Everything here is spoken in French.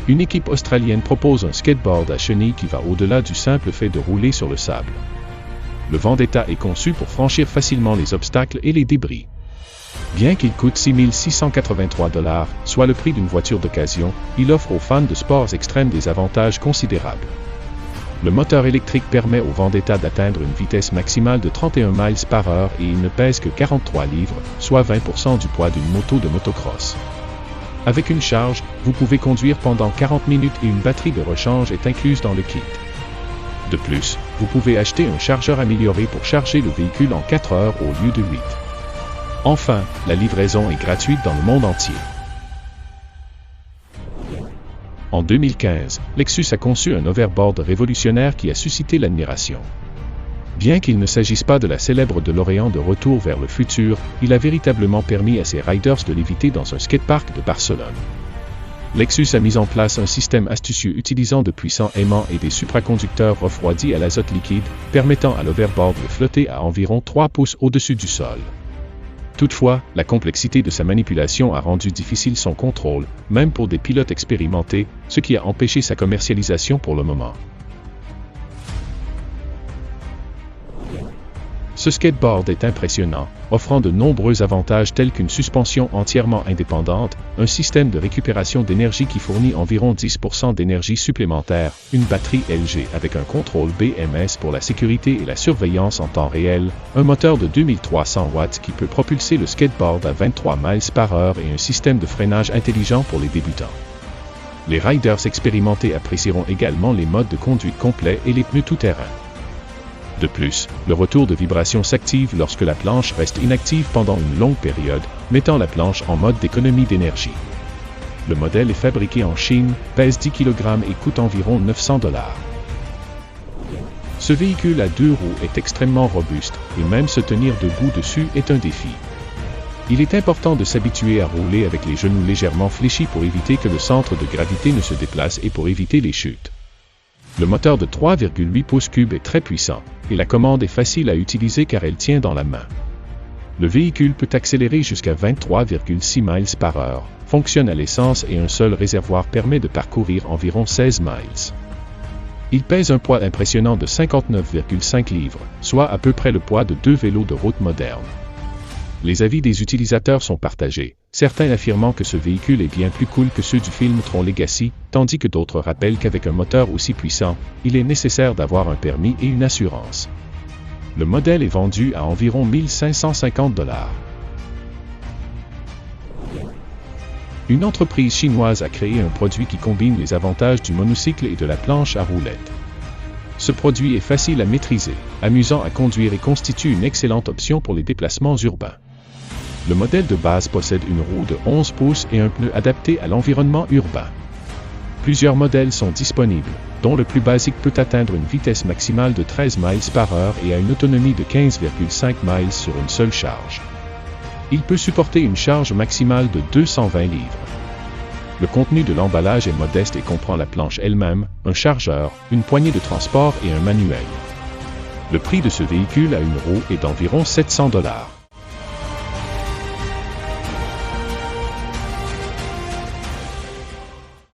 Une équipe australienne propose un skateboard à chenilles qui va au-delà du simple fait de rouler sur le sable. Le Vendetta est conçu pour franchir facilement les obstacles et les débris. Bien qu'il coûte 6 683 $, soit le prix d'une voiture d'occasion, il offre aux fans de sports extrêmes des avantages considérables. Le moteur électrique permet au Vendetta d'atteindre une vitesse maximale de 31 miles par heure et il ne pèse que 43 livres, soit 20% du poids d'une moto de motocross. Avec une charge, vous pouvez conduire pendant 40 minutes et une batterie de rechange est incluse dans le kit. De plus, vous pouvez acheter un chargeur amélioré pour charger le véhicule en 4 heures au lieu de 8. Enfin, la livraison est gratuite dans le monde entier. En 2015, Lexus a conçu un overboard révolutionnaire qui a suscité l'admiration. Bien qu'il ne s'agisse pas de la célèbre DeLorean de Retour vers le futur, il a véritablement permis à ses riders de léviter dans un skatepark de Barcelone. Lexus a mis en place un système astucieux utilisant de puissants aimants et des supraconducteurs refroidis à l'azote liquide, permettant à l'overboard de flotter à environ 3 pouces au-dessus du sol. Toutefois, la complexité de sa manipulation a rendu difficile son contrôle, même pour des pilotes expérimentés, ce qui a empêché sa commercialisation pour le moment. Ce skateboard est impressionnant, offrant de nombreux avantages tels qu'une suspension entièrement indépendante, un système de récupération d'énergie qui fournit environ 10% d'énergie supplémentaire, une batterie LG avec un contrôle BMS pour la sécurité et la surveillance en temps réel, un moteur de 2300 watts qui peut propulser le skateboard à 23 miles par heure et un système de freinage intelligent pour les débutants. Les riders expérimentés apprécieront également les modes de conduite complets et les pneus tout-terrain. De plus, le retour de vibration s'active lorsque la planche reste inactive pendant une longue période, mettant la planche en mode d'économie d'énergie. Le modèle est fabriqué en Chine, pèse 10 kg et coûte environ 900 $. Ce véhicule à 2 roues est extrêmement robuste, et même se tenir debout dessus est un défi. Il est important de s'habituer à rouler avec les genoux légèrement fléchis pour éviter que le centre de gravité ne se déplace et pour éviter les chutes. Le moteur de 3,8 pouces cubes est très puissant, et la commande est facile à utiliser car elle tient dans la main. Le véhicule peut accélérer jusqu'à 23,6 miles par heure, fonctionne à l'essence et un seul réservoir permet de parcourir environ 16 miles. Il pèse un poids impressionnant de 59,5 livres, soit à peu près le poids de 2 vélos de route modernes. Les avis des utilisateurs sont partagés, certains affirmant que ce véhicule est bien plus cool que ceux du film Tron Legacy, tandis que d'autres rappellent qu'avec un moteur aussi puissant, il est nécessaire d'avoir un permis et une assurance. Le modèle est vendu à environ 1 550 $. Une entreprise chinoise a créé un produit qui combine les avantages du monocycle et de la planche à roulettes. Ce produit est facile à maîtriser, amusant à conduire et constitue une excellente option pour les déplacements urbains. Le modèle de base possède une roue de 11 pouces et un pneu adapté à l'environnement urbain. Plusieurs modèles sont disponibles, dont le plus basique peut atteindre une vitesse maximale de 13 miles par heure et a une autonomie de 15,5 miles sur une seule charge. Il peut supporter une charge maximale de 220 livres. Le contenu de l'emballage est modeste et comprend la planche elle-même, un chargeur, une poignée de transport et un manuel. Le prix de ce véhicule à une roue est d'environ 700 $.